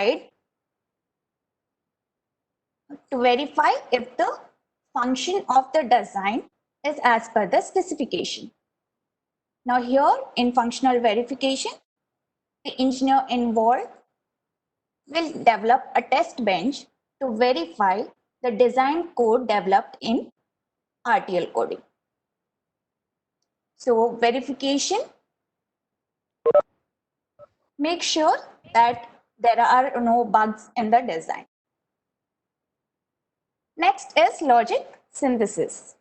to verify if the function of the design is as per the specification. Now here in functional verification, the engineer involved will develop a test bench to verify the design code developed in RTL coding. So verification, make sure that there are no bugs in the design. Next is logic synthesis.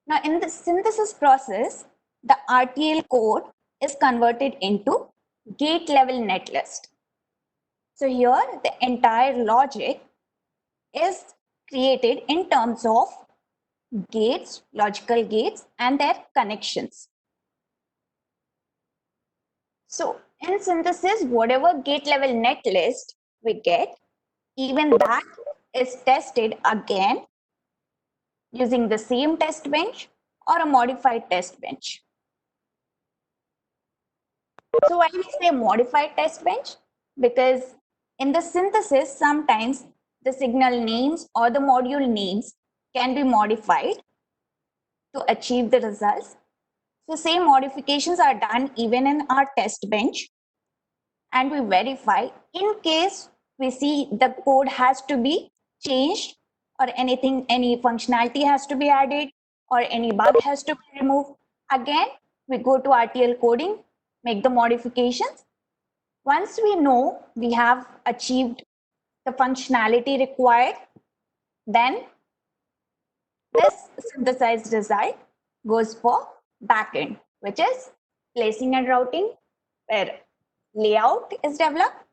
Now in the synthesis process, the RTL code is converted into gate level netlist. So here the entire logic is created in terms of gates, logical gates and their connections. So in synthesis, whatever gate level netlist we get, even that is tested again using the same test bench or a modified test bench. So why we say modified test bench? Because in the synthesis, sometimes the signal names or the module names can be modified to achieve the results. So same modifications are done even in our test bench, and we verify in case we see the code has to be changed or anything, any functionality has to be added or any bug has to be removed. Again, we go to RTL coding, make the modifications. Once we know we have achieved the functionality required, then this synthesized result goes for backend, which is placing and routing, where layout is developed,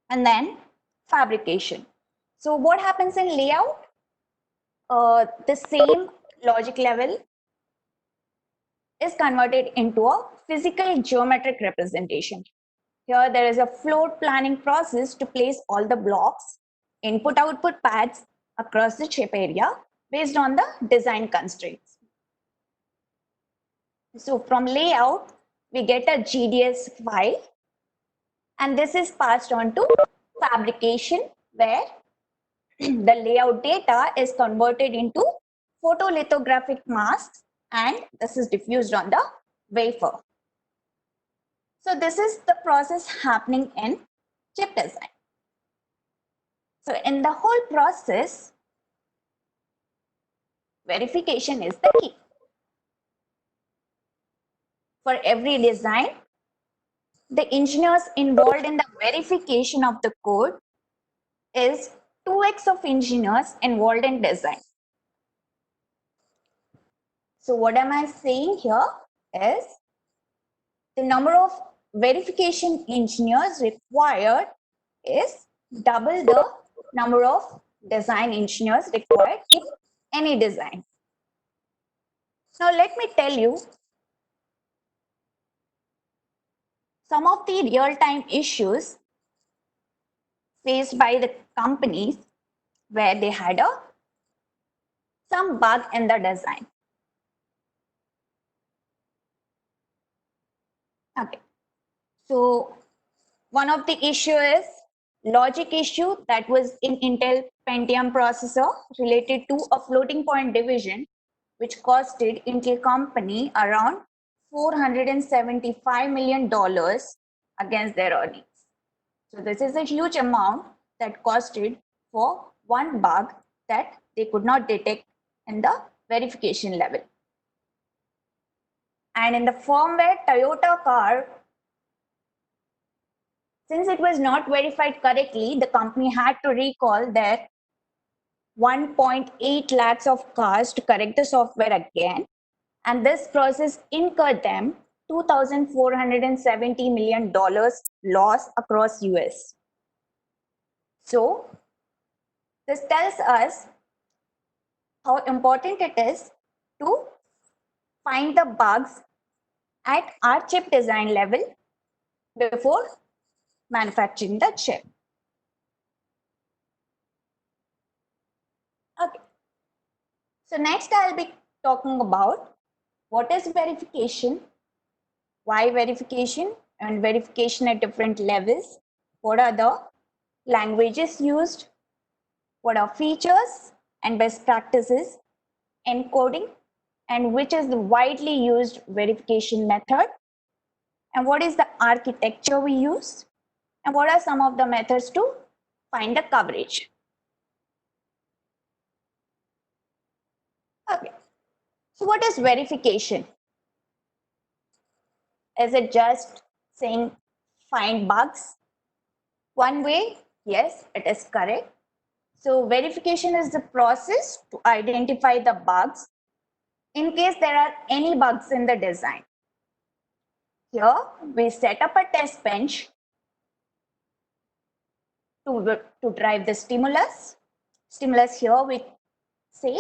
and then fabrication. So what happens in layout? The same logic level is converted into a physical geometric representation. Here there is a floor planning process to place all the blocks, input-output pads across the chip area based on the design constraints. So from layout, we get a GDS file, and this is passed on to fabrication, where the layout data is converted into photolithographic masks, and this is diffused on the wafer. So this is the process happening in chip design. So in the whole process, verification is the key. For every design, the engineers involved in the verification of the code is 2x of engineers involved in design. So what am I saying here is the number of verification engineers required is double the number of design engineers required in any design. Now let me tell you some of the real-time issues faced by the companies where they had some bug in the design. Okay, so one of the issue is logic issue that was in Intel Pentium processor related to a floating point division, which costed Intel company around $475 million against their earnings. So this is a huge amount that costed for one bug that they could not detect in the verification level. And in the firmware Toyota car, since it was not verified correctly, the company had to recall their 1.8 lakhs of cars to correct the software again. And this process incurred them $2,470 million loss across US. So this tells us how important it is to find the bugs at our chip design level before manufacturing the chip. Okay. So next I'll be talking about what is verification, why verification, and verification at different levels, what are the languages used, what are features and best practices in coding, and which is the widely used verification method, and what is the architecture we use, and what are some of the methods to find the coverage. Okay, so what is verification? Is it just saying find bugs? One way, yes, it is correct. So verification is the process to identify the bugs in case there are any bugs in the design. Here, we set up a test bench to drive the stimulus. Stimulus here we say,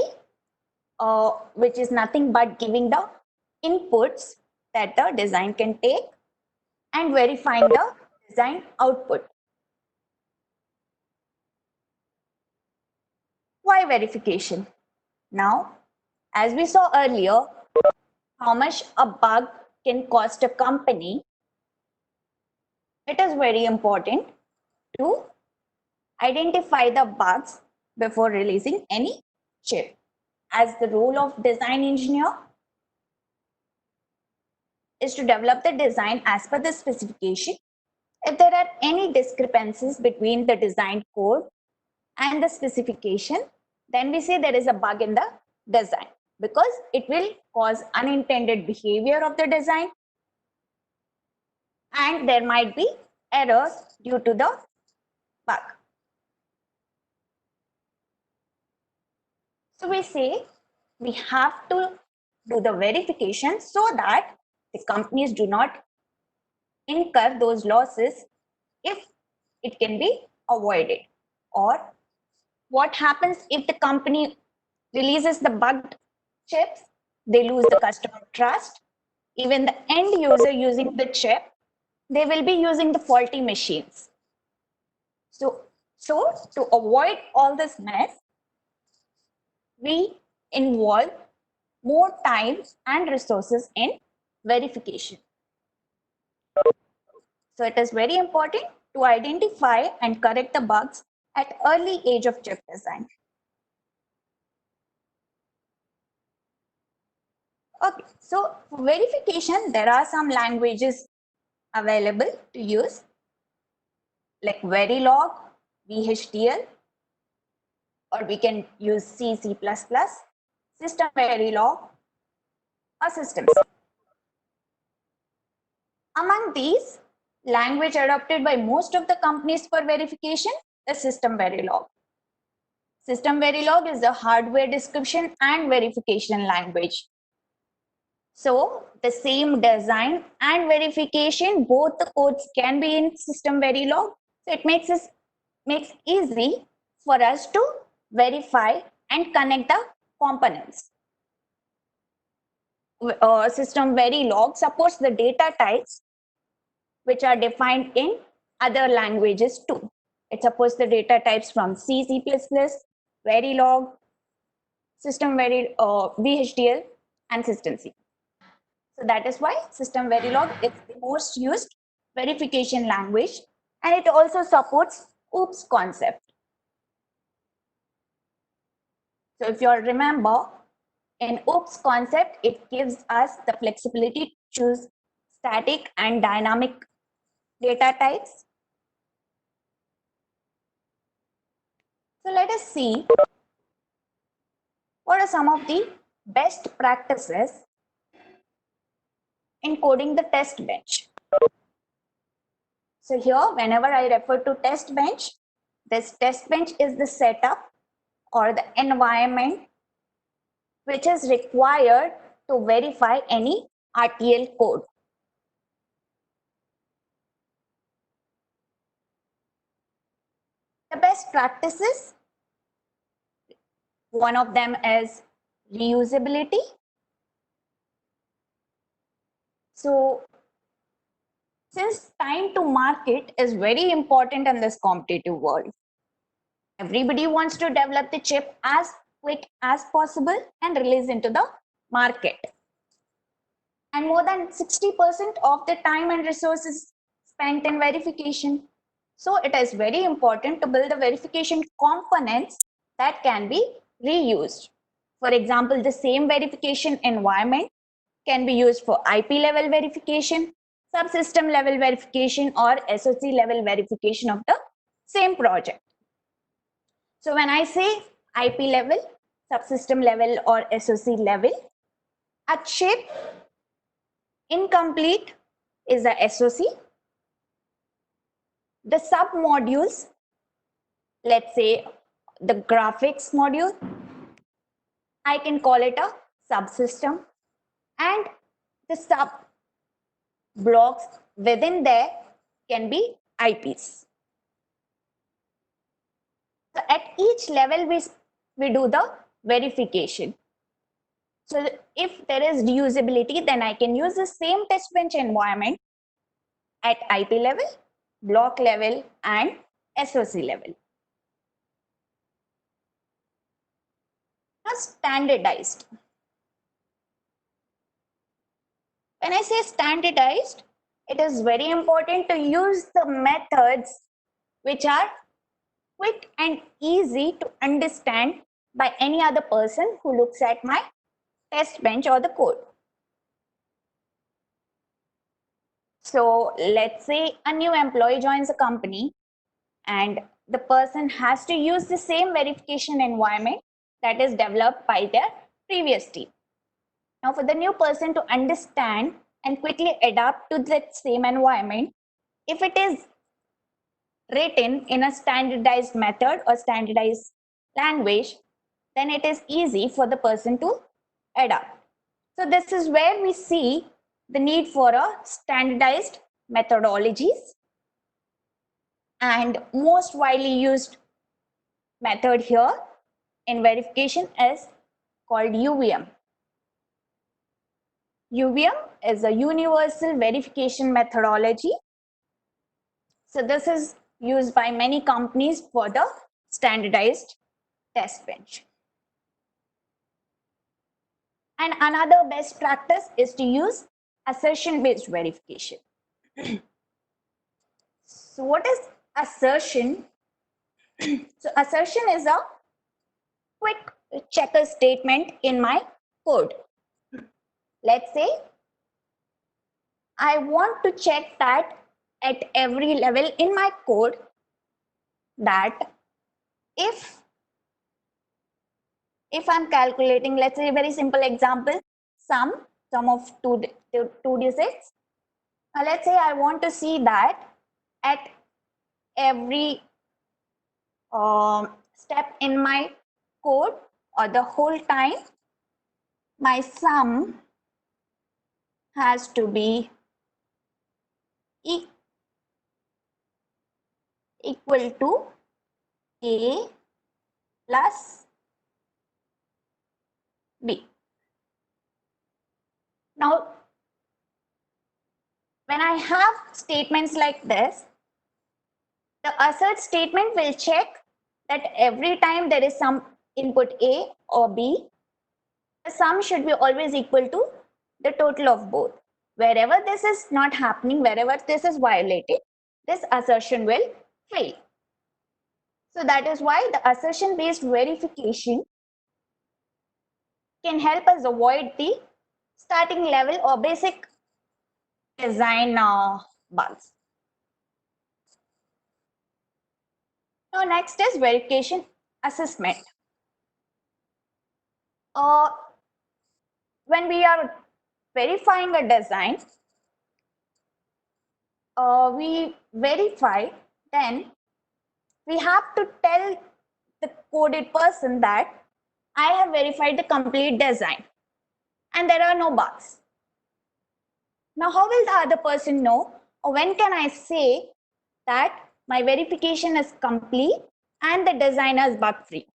which is nothing but giving the inputs that the design can take and verifying the design output. Why verification? Now, as we saw earlier, how much a bug can cost a company, it is very important to identify the bugs before releasing any chip. As the role of design engineer is to develop the design as per the specification. If there are any discrepancies between the design code and the specification, then we say there is a bug in the design because it will cause unintended behavior of the design and there might be errors due to the bug. So we say we have to do the verification so that the companies do not incur those losses if it can be avoided. Or what happens if the company releases the bugged chips, they lose the customer trust. Even the end user using the chip, they will be using the faulty machines. So to avoid all this mess, we involve more time and resources in verification. So it is very important to identify and correct the bugs at early age of chip design. Okay, so for verification, there are some languages available to use like Verilog, VHDL, or we can use C, C++, System Verilog, or Systems. Among these, language adopted by most of the companies for verification is System Verilog. System Verilog is a hardware description and verification language. So the same design and verification, both the codes can be in System Verilog. So it makes easy for us to verify and connect the components. System Verilog supports the data types which are defined in other languages too. It supports the data types from C, C++, Verilog, VHDL, and System C. So that is why System Verilog is the most used verification language, and it also supports OOPS concept. So if you all remember, in OOPS concept, it gives us the flexibility to choose static and dynamic data types. So let us see what are some of the best practices in coding the test bench. So here, whenever I refer to test bench, this test bench is the setup or the environment which is required to verify any RTL code. The best practices, one of them is reusability. So since time to market is very important in this competitive world, everybody wants to develop the chip as quick as possible and release into the market. And more than 60% of the time and resources spent in verification. So it is very important to build the verification components that can be reused. For example, the same verification environment can be used for IP level verification, subsystem level verification, or SOC level verification of the same project. So when I say IP level, subsystem level, or SOC level, a chip incomplete is a SOC. The sub-modules, let's say the graphics module, I can call it a subsystem, and the sub blocks within there can be IPs. So at each level, we do the verification. So if there is reusability, then I can use the same test bench environment at IP level, block level, and SOC level. Now, standardized. When I say standardized, it is very important to use the methods which are quick and easy to understand by any other person who looks at my test bench or the code. So let's say a new employee joins a company and the person has to use the same verification environment that is developed by their previous team. Now, for the new person to understand and quickly adapt to that same environment, if it is written in a standardized method or standardized language, then it is easy for the person to adapt. So this is where we see the need for a standardized methodologies, and most widely used method here in verification is called UVM. UVM is a universal verification methodology. So this is used by many companies for the standardized test bench. And another best practice is to use assertion-based verification. So what is assertion? So assertion is a quick checker statement in my code. Let's say I want to check that at every level in my code, that if I'm calculating, let's say a very simple example, sum of two digits. Now let's say I want to see that at every step in my code or the whole time, my sum has to be equal to A plus B. Now, when I have statements like this, the assert statement will check that every time there is some input A or B, the sum should be always equal to the total of both. Wherever this is not happening, wherever this is violated, this assertion will fail. So that is why the assertion-based verification can help us avoid the starting level or basic design bugs. Now next is verification assessment. When we are verifying a design, we verify, then we have to tell the coded person that I have verified the complete design and there are no bugs. Now, how will the other person know, or when can I say that my verification is complete and the design is bug free?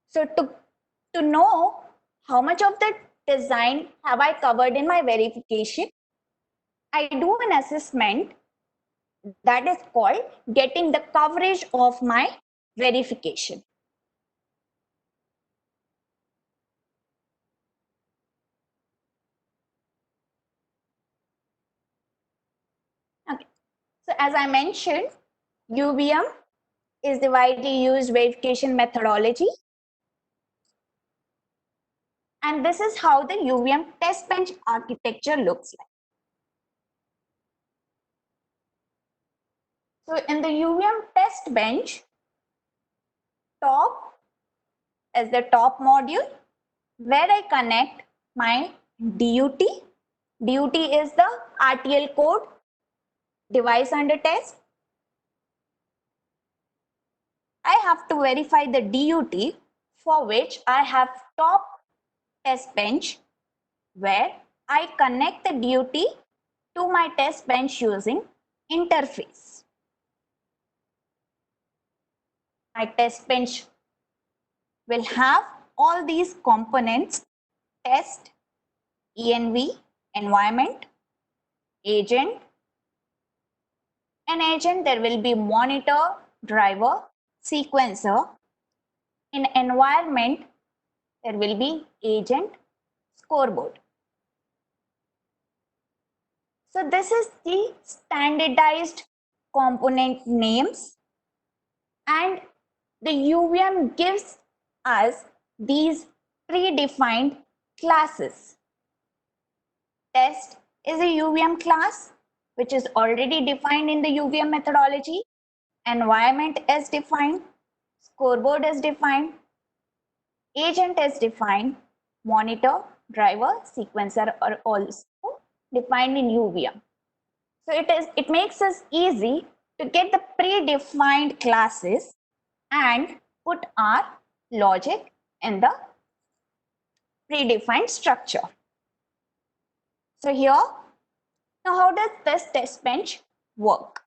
So to know how much of the design have I covered in my verification, I do an assessment that is called getting the coverage of my verification. Okay. So as I mentioned, UVM is the widely used verification methodology. And this is how the UVM test bench architecture looks like. So in the UVM test bench, top is the top module where I connect my DUT. DUT is the RTL code, device under test. I have to verify the DUT, for which I have top test bench where I connect the DUT to my test bench using interface. My test bench will have all these components: test, env, environment, agent. In agent, there will be monitor, driver, sequencer. In environment, there will be agent, scoreboard. So this is the standardized component names, and the UVM gives us these predefined classes. Test is a UVM class which is already defined in the UVM methodology. Environment is defined, scoreboard is defined, agent is defined, monitor, driver, sequencer are also defined in UVM. So it makes us easy to get the predefined classes and put our logic in the predefined structure. So here, now how does this test bench work?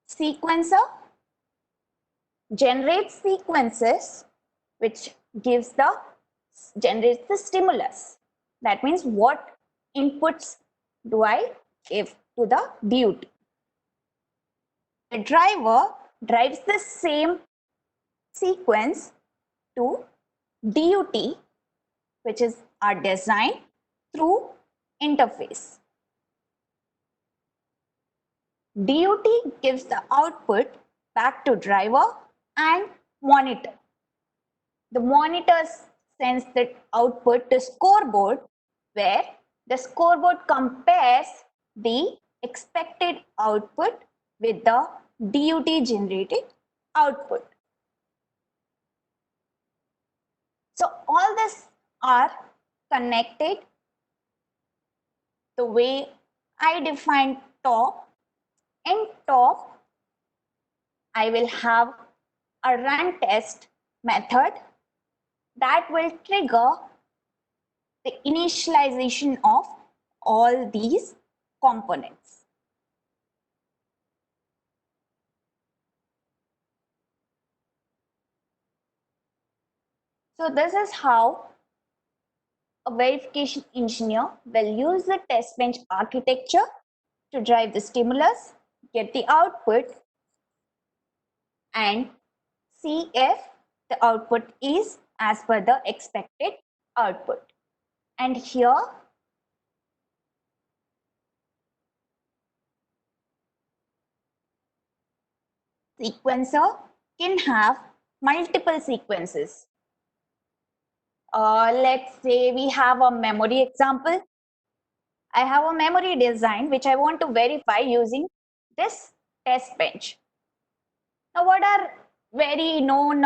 Sequencer generates sequences which generates the stimulus. That means what inputs do I give to the DUT. The driver drives the same sequence to DUT, which is our design, through interface. DUT gives the output back to driver and monitor. The monitor sends the output to scoreboard, where the scoreboard compares the expected output with the DUT generated output. So all this are connected the way I define top. In top, I will have a run test method that will trigger the initialization of all these components. So this is how a verification engineer will use the test bench architecture to drive the stimulus, get the output, and see if the output is as per the expected output. And here, sequencer can have multiple sequences. Let's say we have a memory example. I have a memory design which I want to verify using this test bench. Now, what are very known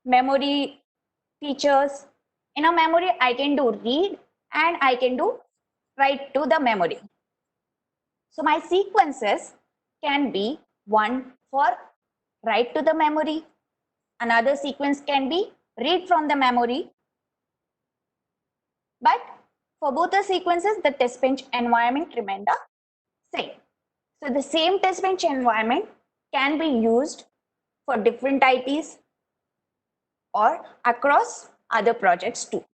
memory features? In a memory, I can do read and I can do write to the memory. So my sequences can be one for write to the memory, another sequence can be read from the memory. But for both the sequences, the test bench environment remain the same. So the same test bench environment can be used for different IPs or across other projects too.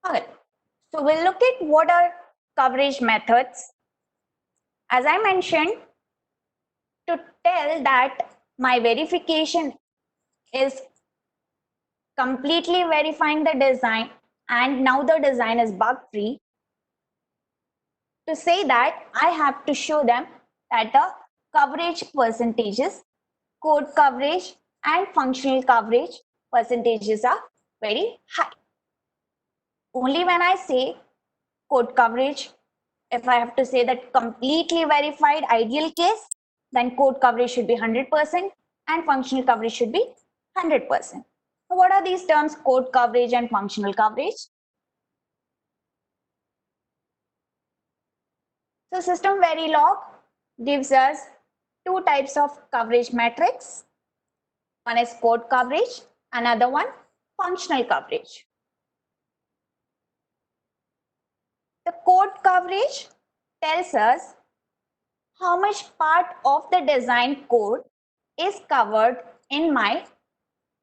Okay. So we'll look at what are coverage methods. As I mentioned, to tell that my verification is completely verifying the design, and now the design is bug free. To say that, I have to show them that the coverage percentages, code coverage and functional coverage percentages are very high. Only when I say code coverage, if I have to say that completely verified ideal case, then code coverage should be 100% and functional coverage should be 100%. So what are these terms, code coverage and functional coverage? So System Verilog gives us two types of coverage metrics. One is code coverage, another one functional coverage. The code coverage tells us how much part of the design code is covered in my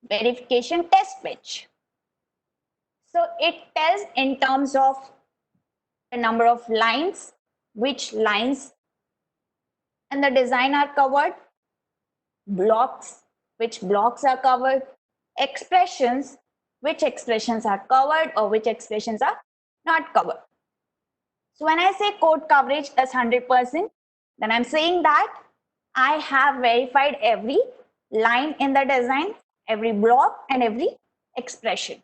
verification test bench. So it tells in terms of the number of lines, which lines in the design are covered, blocks, which blocks are covered, expressions, which expressions are covered or which expressions are not covered. So when I say code coverage is 100%, then I'm saying that I have verified every line in the design, every block and every expression.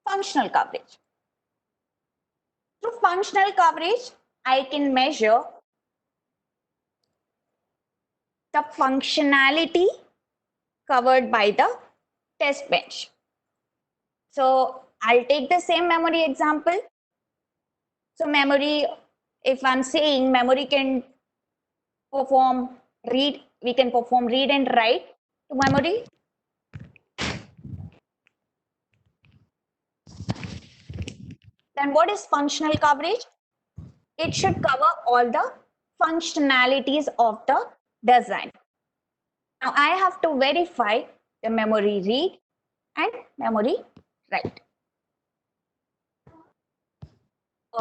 Functional coverage. Through functional coverage, I can measure the functionality covered by the test bench. So I'll take the same memory example. So memory, if I'm saying memory can perform read, we can perform read and write to memory. Then what is functional coverage? It should cover all the functionalities of the design. Now I have to verify the memory read and memory write.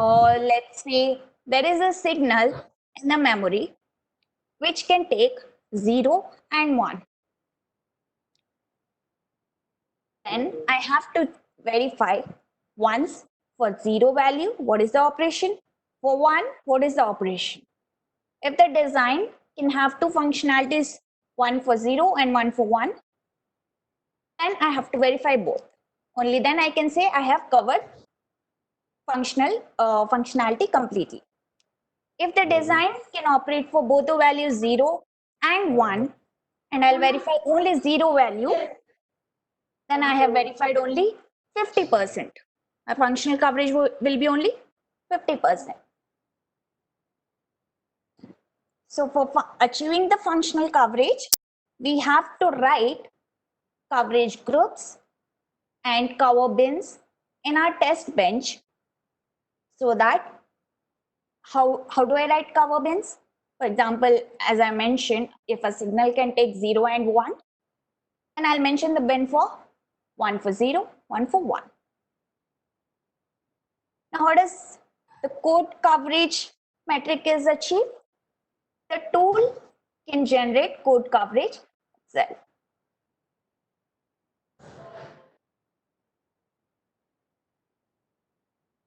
Let's say there is a signal in the memory which can take 0 and 1. Then I have to verify once for 0 value, what is the operation? For 1, what is the operation? If the design can have two functionalities, one for 0 and one for 1, then I have to verify both. Only then I can say I have covered functionality completely. If the design can operate for both the values 0 and 1, and I'll verify only 0 value, then I have verified only 50%. My functional coverage will be only 50%. So for achieving the functional coverage, we have to write coverage groups and cover bins in our test bench, so that how do I write cover bins? For example, as I mentioned, if a signal can take 0 and 1, then I'll mention the bin for 1 for 0, 1 for 1. Now, how does the code coverage metric is achieved? The tool can generate code coverage itself.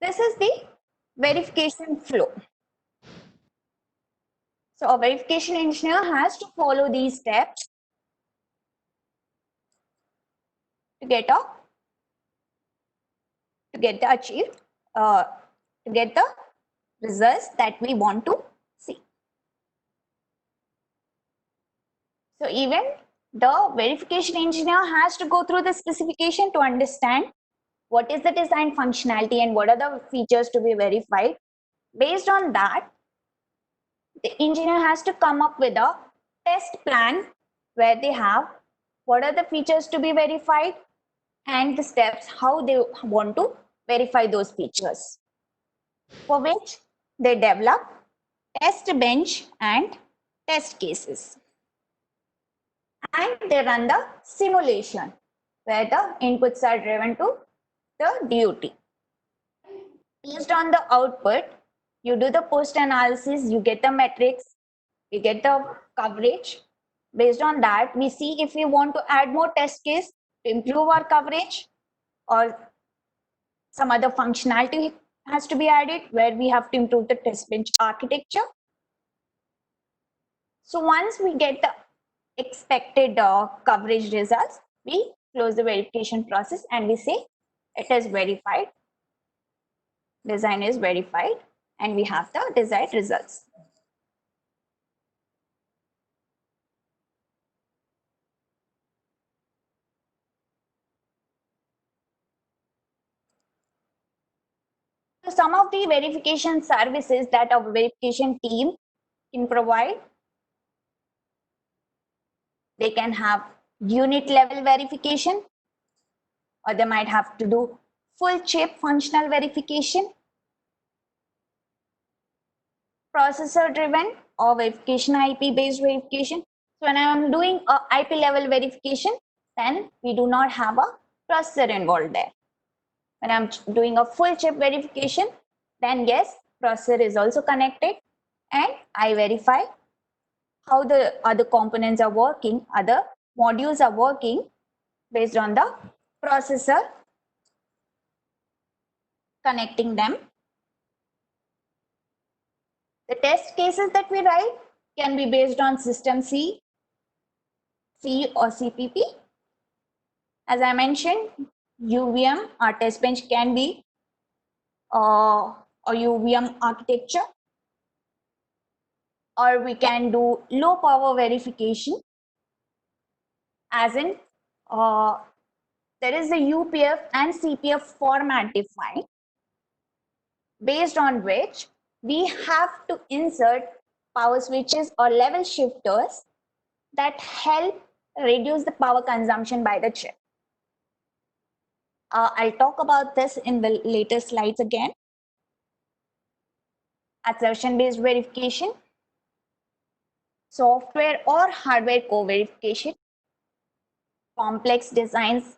This is the verification flow. So a verification engineer has to follow these steps to get the results that we want to see. So even the verification engineer has to go through the specification to understand what is the design functionality and what are the features to be verified. Based on that, the engineer has to come up with a test plan where they have what are the features to be verified and the steps how they want to verify those features, for which they develop test bench and test cases. And they run the simulation where the inputs are driven to the DUT. Based on the output, you do the post analysis, you get the metrics, you get the coverage, Based on that, we see if we want to add more test case to improve our coverage, or some other functionality has to be added where we have to improve the test bench architecture. So once we get the expected coverage results, we close the verification process and we say it is verified, design is verified, and we have the desired results. So some of the verification services that our verification team can provide, they can have unit level verification, or they might have to do full chip functional verification, processor driven or verification IP based verification. So when I am doing a IP level verification, then we do not have a processor involved there. When I'm doing a full chip verification, then yes, processor is also connected and I verify how the other components are working, other modules are working based on the processor connecting them. The test cases that we write can be based on system C or CPP. As I mentioned, UVM, our test bench can be a UVM architecture, or we can do low power verification, as in there is a UPF and CPF format defined, based on which we have to insert power switches or level shifters that help reduce the power consumption by the chip. I'll talk about this in the later slides again. Assertion-based verification, software or hardware co-verification, complex designs,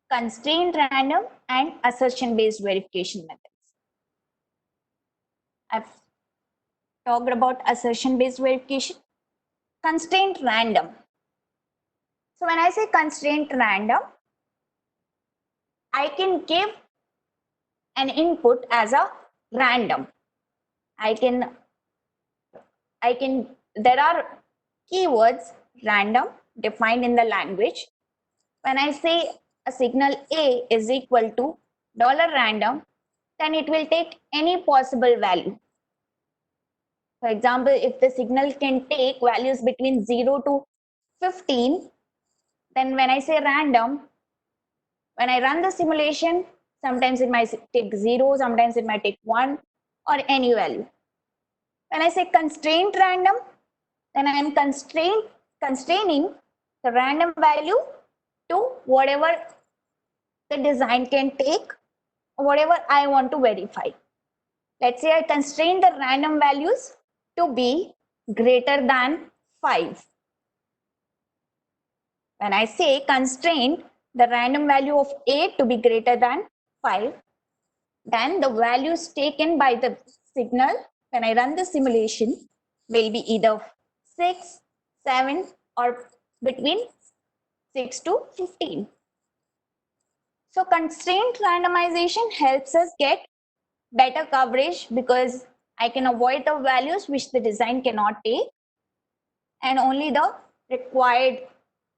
constrained random, and assertion-based verification methods. I've talked about assertion-based verification. Constrained random. So when I say constrained random, I can give an input as a random. There are keywords random defined in the language. When I say a signal A is equal to $random, then it will take any possible value. For example, if the signal can take values between 0 to 15, then when I say random, when I run the simulation, sometimes it might take 0, sometimes it might take 1, or any value. When I say constrained random, then I am constraining the random value to whatever the design can take, whatever I want to verify. Let's say I constrain the random values to be greater than 5. When I say constrain the random value of A to be greater than 5, then the values taken by the signal when I run the simulation will be either 6, 7, or between 6 to 15. So constraint randomization helps us get better coverage because I can avoid the values which the design cannot take, and only the required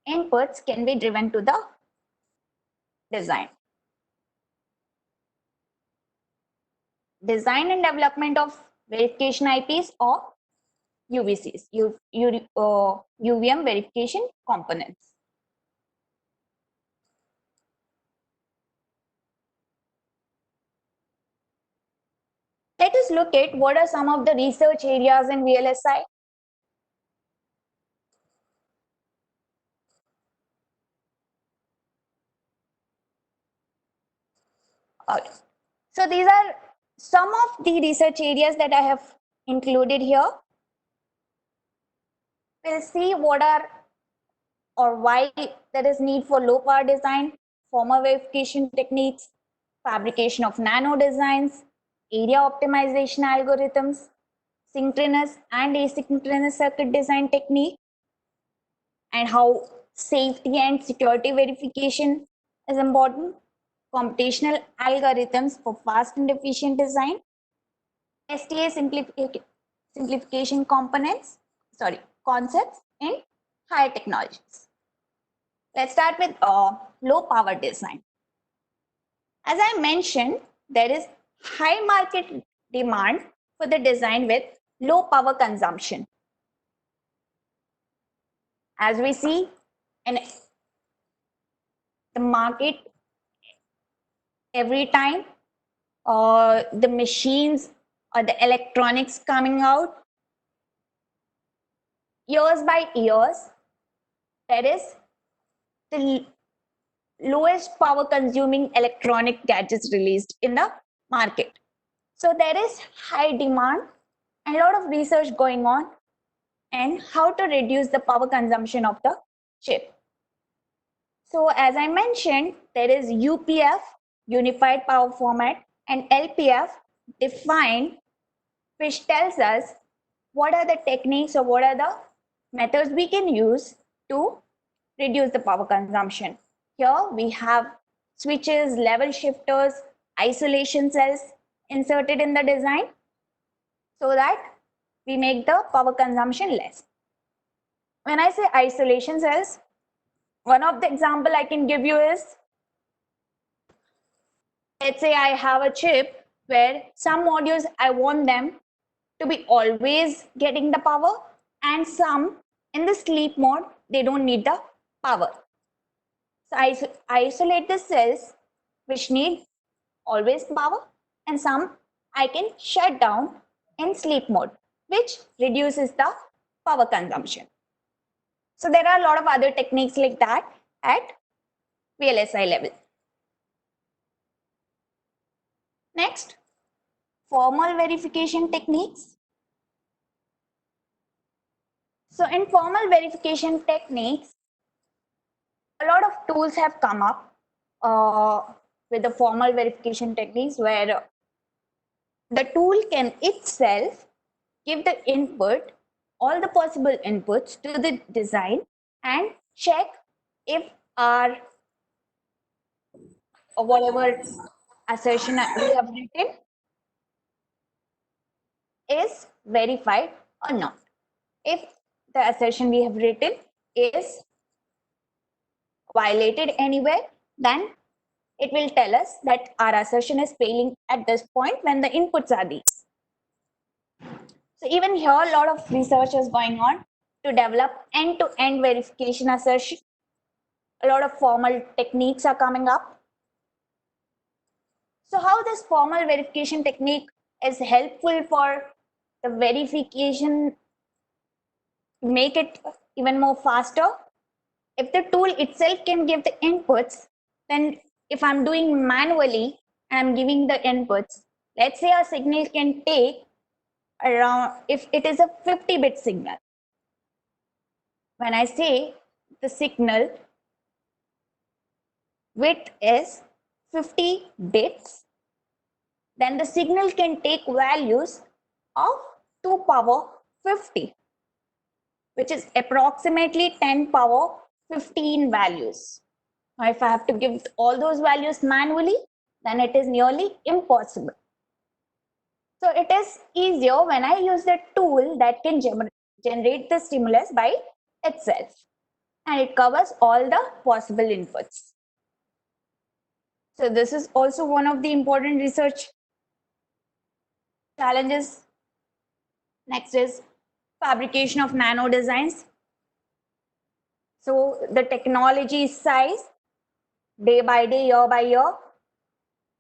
inputs can be driven to the design. Design and development of verification IPs or UVCs, UVM verification components. Let us look at what are some of the research areas in VLSI. Alright. So these are some of the research areas that I have included here. We'll see what are or why there is need for low power design, formal verification techniques, fabrication of nano designs, area optimization algorithms, synchronous and asynchronous circuit design technique. and how safety and security verification is important, computational algorithms for fast and efficient design, STA simplification concepts in higher technologies. Let's start with low power design. As I mentioned, there is high market demand for the design with low power consumption. As we see in the market, every time the machines or the electronics coming out, years by years, there is the lowest power consuming electronic gadgets released in the market. So there is high demand and a lot of research going on and how to reduce the power consumption of the chip. So as I mentioned, there is UPF, Unified Power Format, and LPF, defined, which tells us what are the techniques or what are the methods we can use to reduce the power consumption. Here we have switches, level shifters, isolation cells inserted in the design so that we make the power consumption less. When I say isolation cells, one of the example I can give you is, let's say I have a chip where some modules I want them to be always getting the power, and some in the sleep mode they don't need the power. So I isolate the cells which need always power, and some I can shut down in sleep mode, which reduces the power consumption. So there are a lot of other techniques like that at VLSI level. Next, formal verification techniques. So in formal verification techniques, a lot of tools have come up with the formal verification techniques where the tool can itself give the input, all the possible inputs to the design and check if our or whatever assertion we have written is verified or not. If the assertion we have written is violated anywhere, then it will tell us that our assertion is failing at this point when the inputs are these. So even here, a lot of research is going on to develop end-to-end verification assertion. A lot of formal techniques are coming up. So how this formal verification technique is helpful for the verification to make it even more faster? If the tool itself can give the inputs, then if I'm doing manually and I'm giving the inputs, let's say a signal can take around, if it is a 50-bit signal. When I say the signal width is 50 bits, then the signal can take values of 2 power 50, which is approximately 10 power 15 values. Now, if I have to give all those values manually, then it is nearly impossible. So it is easier when I use a tool that can generate the stimulus by itself, and it covers all the possible inputs. So this is also one of the important research challenges. Next is fabrication of nano designs. So the technology size, day by day, year by year,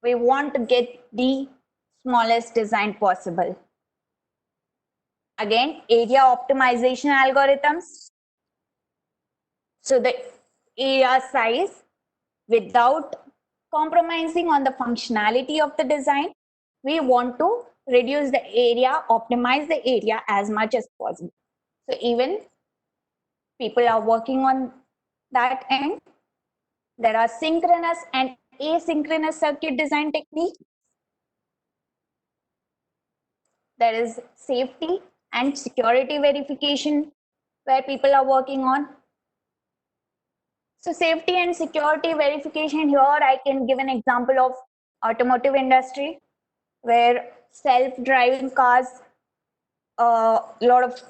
we want to get the smallest design possible. Again, area optimization algorithms. So the area size, without compromising on the functionality of the design, we want to reduce the area, optimize the area as much as possible. So even people are working on that end. There are synchronous and asynchronous circuit design techniques. There is safety and security verification where people are working on. So safety and security verification here, I can give an example of automotive industry where self-driving cars, a lot of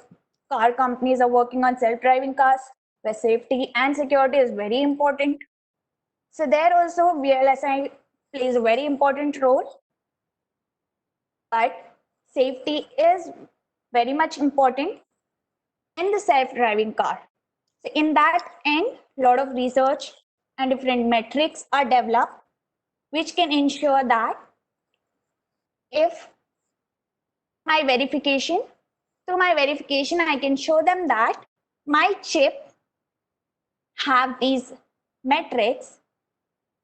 car companies are working on self-driving cars where safety and security is very important. So there also VLSI plays a very important role, but safety is very much important in the self-driving car. So in that end, a lot of research and different metrics are developed which can ensure that if my verification, through my verification, I can show them that my chip have these metrics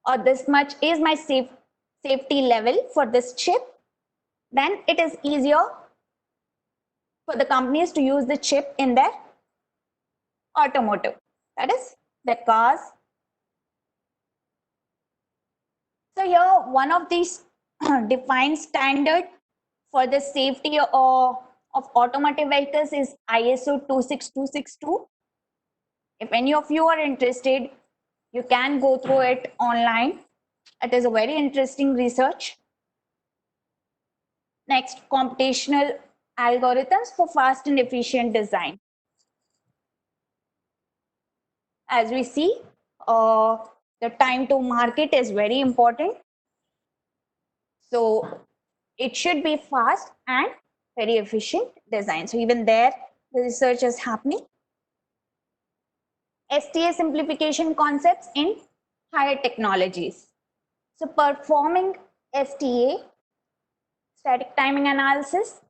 or this much is my safety level for this chip, then it is easier for the companies to use the chip in their automotive, that is the cars. So here one of these defined standard for the safety of automotive vehicles is ISO 26262. If any of you are interested, you can go through it online. It is a very interesting research. Next, computational algorithms for fast and efficient design. As we see, the time to market is very important. So it should be fast and very efficient design. So even there, the research is happening. STA simplification concepts in higher technologies. So performing STA, static timing analysis,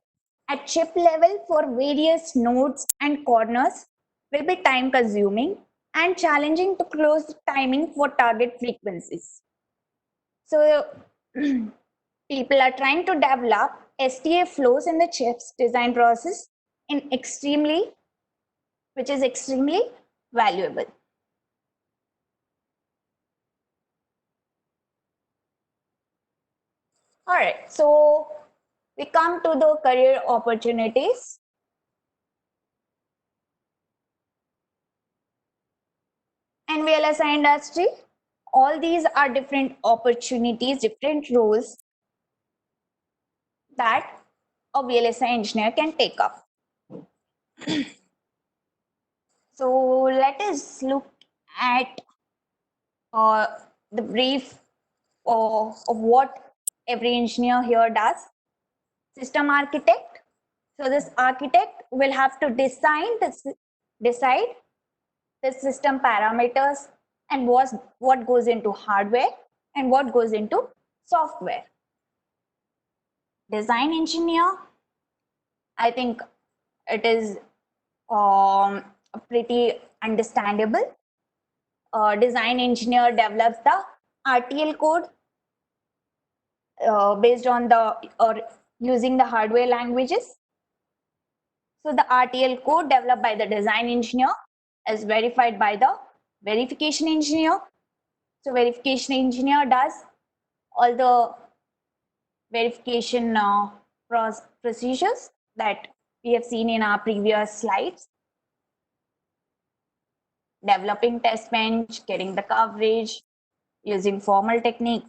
at chip level for various nodes and corners will be time consuming and challenging to close the timing for target frequencies. So people are trying to develop STA flows in the chips design process in which is extremely valuable. All right, so we come to the career opportunities. In VLSI industry, all these are different opportunities, different roles that a VLSI engineer can take up. So let us look at the brief of what every engineer here does. System architect. So this architect will have to decide the system parameters and what goes into hardware and what goes into software. Design engineer, I think it is pretty understandable. Design engineer develops the RTL code based on the or using the hardware languages. So the RTL code developed by the design engineer is verified by the verification engineer. So verification engineer does all the verification procedures that we have seen in our previous slides. Developing test bench, getting the coverage, using formal techniques,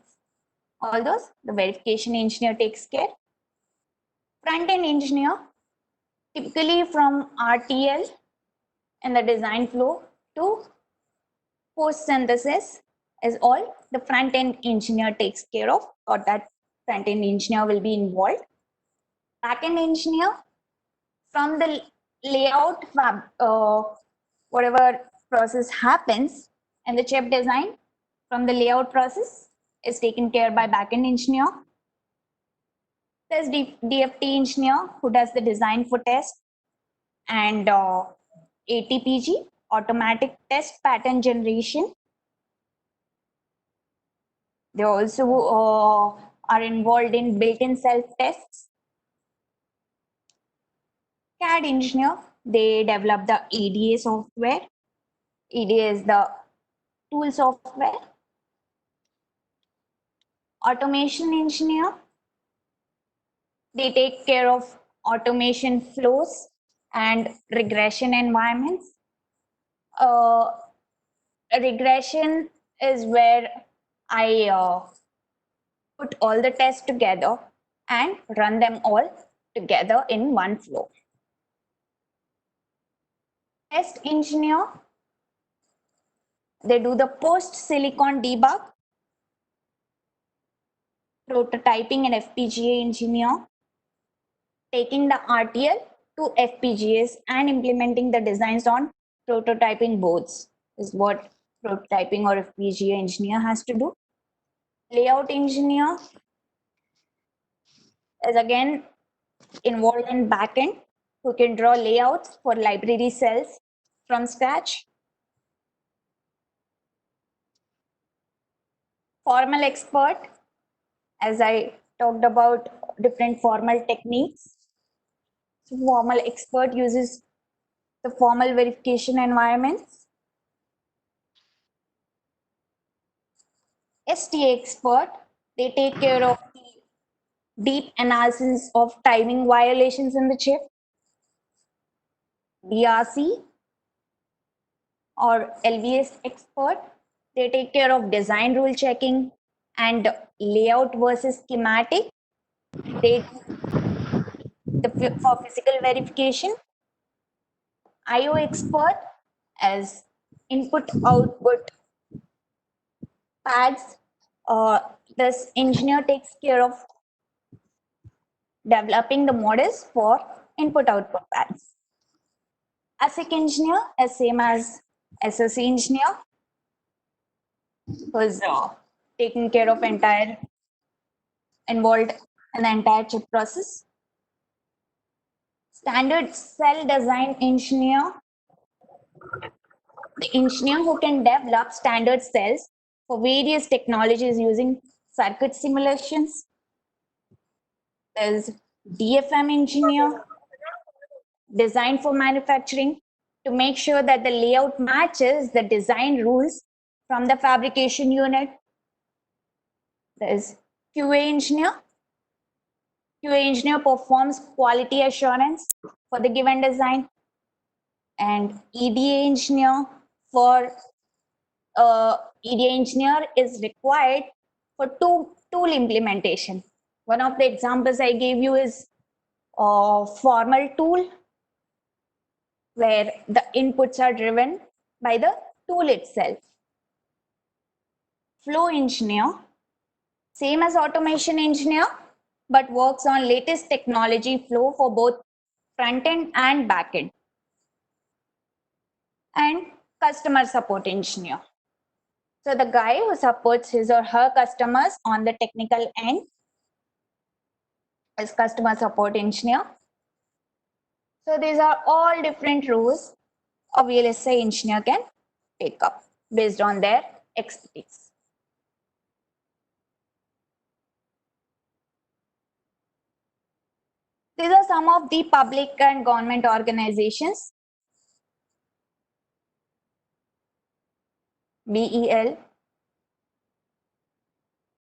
all those the verification engineer takes care. Front-end engineer, typically from RTL in the design flow to post-synthesis is all the front-end engineer takes care of, or that front-end engineer will be involved. Back-end engineer, from the layout, whatever process happens in the chip design, from the layout process is taken care by back-end engineer. There's DFT engineer who does the design for test, and ATPG, automatic test pattern generation. They also are involved in built-in self-tests. CAD engineer, they develop the EDA software. EDA is the tool software. Automation engineer, they take care of automation flows and regression environments. A regression is where I put all the tests together and run them all together in one flow. Test engineer, they do the post silicon debug, prototyping and FPGA engineer, taking the RTL to FPGAs and implementing the designs on prototyping boards is what prototyping or FPGA engineer has to do. Layout engineer is again involved in backend who can draw layouts for library cells from scratch. Formal expert, as I talked about different formal techniques. So formal expert uses the formal verification environments. STA expert, they take care of the deep analysis of timing violations in the chip. DRC or LVS expert, they take care of design rule checking and layout versus schematic. They for physical verification. IO expert as input output pads. This engineer takes care of developing the models for input output pads. ASIC engineer is same as SoC engineer, who's taking care of entire involved in the entire chip process. Standard cell design engineer, the engineer who can develop standard cells for various technologies using circuit simulations. There's DFM engineer, design for manufacturing, to make sure that the layout matches the design rules from the fabrication unit. There's QA engineer. QA engineer performs quality assurance for the given design. And EDA engineer for EDA engineer is required for tool implementation. One of the examples I gave you is a formal tool where the inputs are driven by the tool itself. Flow engineer, same as automation engineer, but works on latest technology flow for both front end and back end. And customer support engineer. So the guy who supports his or her customers on the technical end is customer support engineer. So these are all different roles a VLSI engineer can take up based on their expertise. These are some of the public and government organizations. BEL,